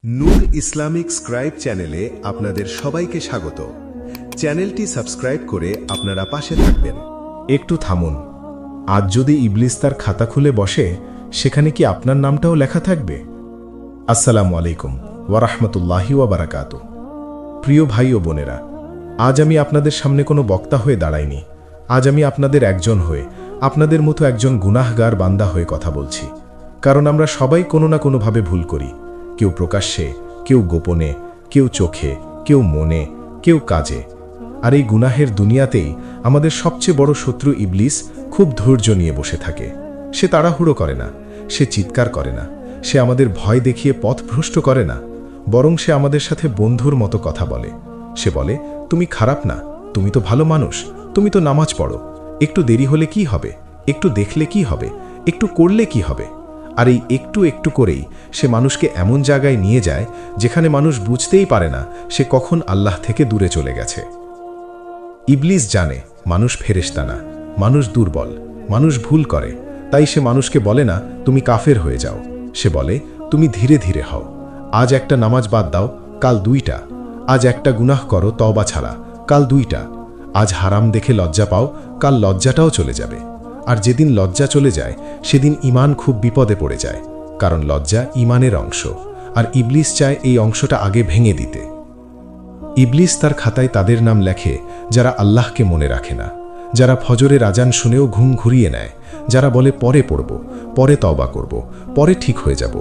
নূর Islamic scribe চ্যানেলে আপনাদের সবাইকে স্বাগত। চ্যানেলটি সাবস্ক্রাইব করে আপনারা পাশে থাকবেন। একটু থামুন। আজ যদি ইবলিস তার খাতা খুলে বসে, সেখানে কি আপনার নামটাও লেখা থাকবে? আসসালামু আলাইকুম ওয়ারাহমাতুল্লাহি ওয়া বারাকাতুহু। প্রিয় ভাই ও বোনেরা, আজ আমি আপনাদের সামনে কোনো বক্তা হয়ে দাঁড়াইনি। আজ আমি আপনাদের একজন হয়ে, আপনাদের মতো একজন গুনাহগার বান্দা হয়ে কথা বলছি। কারণ আমরা সবাই কোনো না কোনোভাবে ভুল করি। কেউ প্রকাশ্যে, কেউ গোপনে, কেউ চোখে, কেউ মনে, কেউ কাজে। আর এই গুনাহের দুনিয়াতেই আমাদের সবচেয়ে বড় শত্রু ইবলিস খুব ধৈর্য নিয়ে বসে থাকে। সে তাড়াহুড়ো করে না, সে চিৎকার করে না, সে আমাদের ভয় দেখিয়ে পথভ্রষ্ট করে না, বরং সে আমাদের সাথে বন্ধুর মতো কথা বলে। সে বলে, তুমি খারাপ না, তুমি তো ভালো মানুষ, তুমি তো নামাজ পড়ো, একটু দেরি হলে কি হবে, একটু দেখলে কি হবে, একটু করলে কি হবে। আর এই একটু একটু করেই সে মানুষকে এমন জায়গায় নিয়ে যায় যেখানে মানুষ বুঝতেই পারে না সে কখন আল্লাহ থেকে দূরে চলে গেছে। ইবলিস জানে মানুষ ফেরেশতা না, মানুষ দুর্বল, মানুষ ভুল করে। তাই সে মানুষকে বলে না তুমি কাফের হয়ে যাও, সে বলে তুমি ধীরে ধীরে হও। আজ একটা নামাজ বাদ দাও, কাল 2টা। আজ একটা গুনাহ করো তওবা ছাড়া, কাল 2টা। আজ হারাম দেখে লজ্জা পাও, কাল লজ্জাটাও চলে যাবে। আর যেদিন লজ্জা চলে যায় সেদিন ঈমান খুব বিপদে পড়ে যায়, কারণ লজ্জা ঈমানের অংশ। আর ইবলিস চায় এই অংশটা আগে ভেঙে দিতে। ইবলিস তার খাতায় তাদের নাম লেখে যারা আল্লাহকে মনে রাখে না, যারা ফজরের আজান শুনেও ঘুম ঘুরিয়ে নেয়, যারা বলে পরে পড়ব, পরে তওবা করব, পরে ঠিক হয়ে যাব।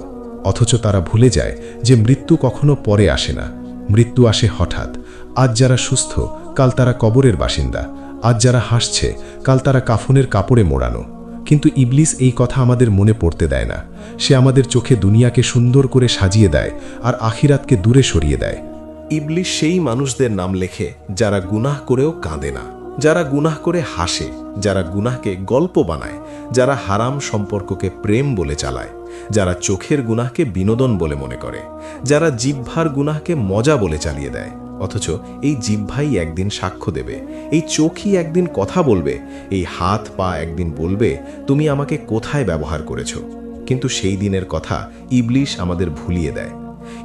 অথচ তারা ভুলে যায় যে মৃত্যু কখনো পরে আসে না, মৃত্যু আসে হঠাৎ। আজ যারা সুস্থ, কাল তারা কবরের বাসিন্দা। আজ যারা হাসছে, কাল তারা কাফনের কাপড়ে মোড়ানো। কিন্তু ইবলিস এই কথা আমাদের মনে পড়তে দেয় না। সে আমাদের চোখে দুনিয়াকে সুন্দর করে সাজিয়ে দেয় আর আখিরাতকে দূরে সরিয়ে দেয়। ইবলিস সেই মানুষদের নাম লেখে যারা গুনাহ করেও কাঁদে না, যারা গুনাহ করে হাসে, যারা গুনাহকে গল্প বানায়, যারা হারাম সম্পর্ককে প্রেম বলে চালায়, যারা চোখের গুনাহকে বিনোদন বলে মনে করে, যারা জিহ্বার গুনাহকে মজা বলে চালিয়ে দেয়। অথচ এই জিহ্বাই একদিন সাক্ষ্য দেবে, এই চোখই একদিন কথা বলবে, এই হাত পা একদিন বলবে তুমি আমাকে কোথায় ব্যবহার করেছ। কিন্তু সেই দিনের কথা ইবলিস আমাদের ভুলিয়ে দেয়।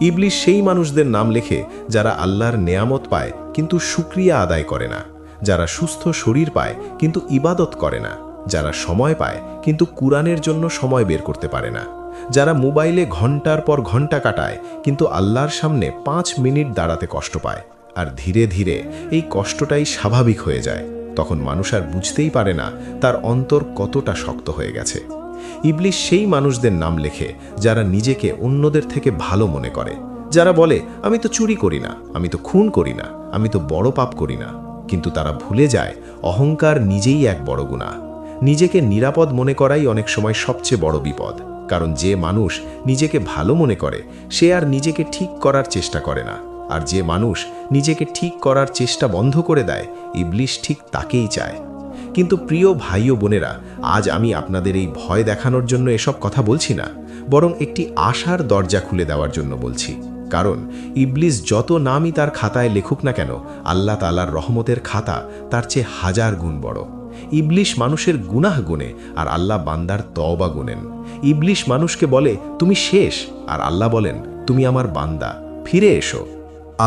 ইবলিস সেই মানুষদের নাম লেখে যারা আল্লাহর নেয়ামত পায় কিন্তু শুকরিয়া আদায় করে না, যারা সুস্থ শরীর পায় কিন্তু ইবাদত করে না, যারা সময় পায় কিন্তু কুরআনের জন্য সময় বের করতে পারে না, যারা মোবাইলে ঘন্টার পর ঘন্টা কাটায় কিন্তু আল্লাহর সামনে 5 মিনিট দাঁড়াতে কষ্ট পায়। আর ধীরে ধীরে এই কষ্টটাই স্বাভাবিক হয়ে যায়। তখন মানুষ আর বুঝতেই পারে না তার অন্তর কতটা শক্ত হয়ে গেছে। ইবলিস সেই মানুষদের নাম লেখে যারা নিজেকে অন্যদের থেকে ভালো মনে করে, যারা বলে আমি তো চুরি করি না, আমি তো খুন করি না, আমি তো বড় পাপ করি না। কিন্তু তারা ভুলে যায় অহংকার নিজেই এক বড় গুনাহ। নিজেকে নিরাপদ মনে করাই অনেক সময় সবচেয়ে বড় বিপদ। কারণ যে মানুষ নিজেকে ভালো মনে করে সে আর নিজেকে ঠিক করার চেষ্টা করে না। আর যে মানুষ নিজেকে ঠিক করার চেষ্টা বন্ধ করে দেয়, ইবলিস ঠিক তাকেই চায়। কিন্তু প্রিয় ভাই ও বোনেরা, আজ আমি আপনাদের এই ভয় দেখানোর জন্য এসব কথা বলছি না, বরং একটি আশার দরজা খুলে দেওয়ার জন্য বলছি। কারণ ইবলিস যত নামই তার খাতায় লেখুক না কেন, আল্লাহ তাআলার রহমতের খাতা তার চেয়ে 1000 গুণ বড়। ইবলিস মানুষের গুনাহ গুনে আর আল্লাহ বান্দার তওবা গুনেন। ইবলিস মানুষকে বলে তুমি শেষ, আর আল্লাহ বলেন তুমি আমার বান্দা, ফিরে এসো।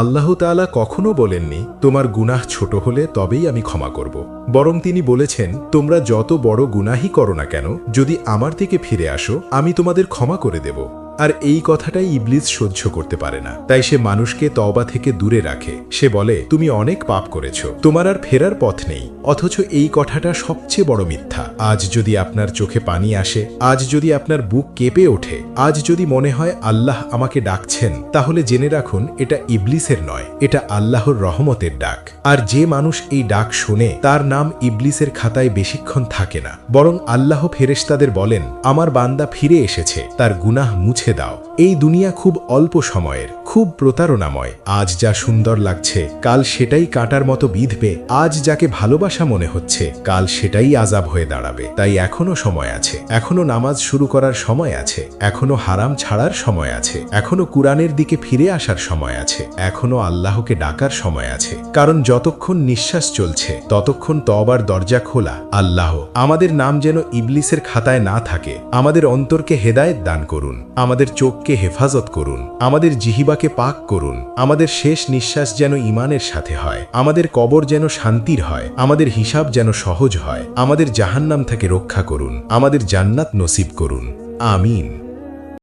আল্লাহ তাআলা কখনো বলেননি তোমার গুনাহ ছোট হলে তবেই আমি ক্ষমা করব, বরং তিনি বলেছেন তোমরা যত বড় গুনাহই করো না কেন, যদি আমার দিকে ফিরে আসো আমি তোমাদের ক্ষমা করে দেব। আর এই কথাটাই ইবলিস সহ্য করতে পারে না, তাই সে মানুষকে তওবা থেকে দূরে রাখে। সে বলে তুমি অনেক পাপ করেছো, তোমার আর ফেরার পথ নেই। অথচ এই কথাটা সবচেয়ে বড় মিথ্যা। আজ যদি আপনার চোখে পানি আসে, আজ যদি আপনার বুক কেঁপে ওঠে, আজ যদি মনে হয় আল্লাহ আমাকে ডাকছেন, তাহলে জেনে রাখুন এটা ইবলিসের নয়, এটা আল্লাহর রহমতের ডাক। আর যে মানুষ এই ডাক শোনে তার নাম ইবলিসের খাতায় বেশিক্ষণ থাকে না, বরং আল্লাহ ফেরেশতাদের বলেন আমার বান্দা ফিরে এসেছে, তার গুনাহ মুছে দাও। এই দুনিয়া খুব অল্প সময়ের, খুব প্রতারণাময়। আজ যা সুন্দর লাগছে কাল সেটাই কাঁটার মতো বিঁধবে। আজ যাকে ভালোবাসা মনে হচ্ছে কাল সেটাই আযাব হয়ে দাঁড়াবে। তাই এখনো সময় আছে, এখনো নামাজ শুরু করার সময় আছে, এখনো হারাম ছাড়ার সময় আছে, এখনো কুরআনের দিকে ফিরে আসার সময় আছে, এখনো আল্লাহকে ডাকার সময় আছে। কারণ যতক্ষণ নিঃশ্বাস চলছে ততক্ষণ তওবার দরজা খোলা। আল্লাহ আমাদের নাম যেন ইবলিসের খাতায় না থাকে। আমাদের অন্তরকে হেদায়েত দান করুন। আমাদের চোখকে হেফাজত করুন, আমাদের জিহিবাকে পাক করুন, আমাদের শেষ নিঃশ্বাস যেন ঈমানের সাথে হয়, আমাদের কবর যেন শান্তির হয়, আমাদের হিসাব যেন সহজ হয়, আমাদের জাহান্নাম থেকে রক্ষা করুন, আমাদের জান্নাত নসিব করুন। আমিন।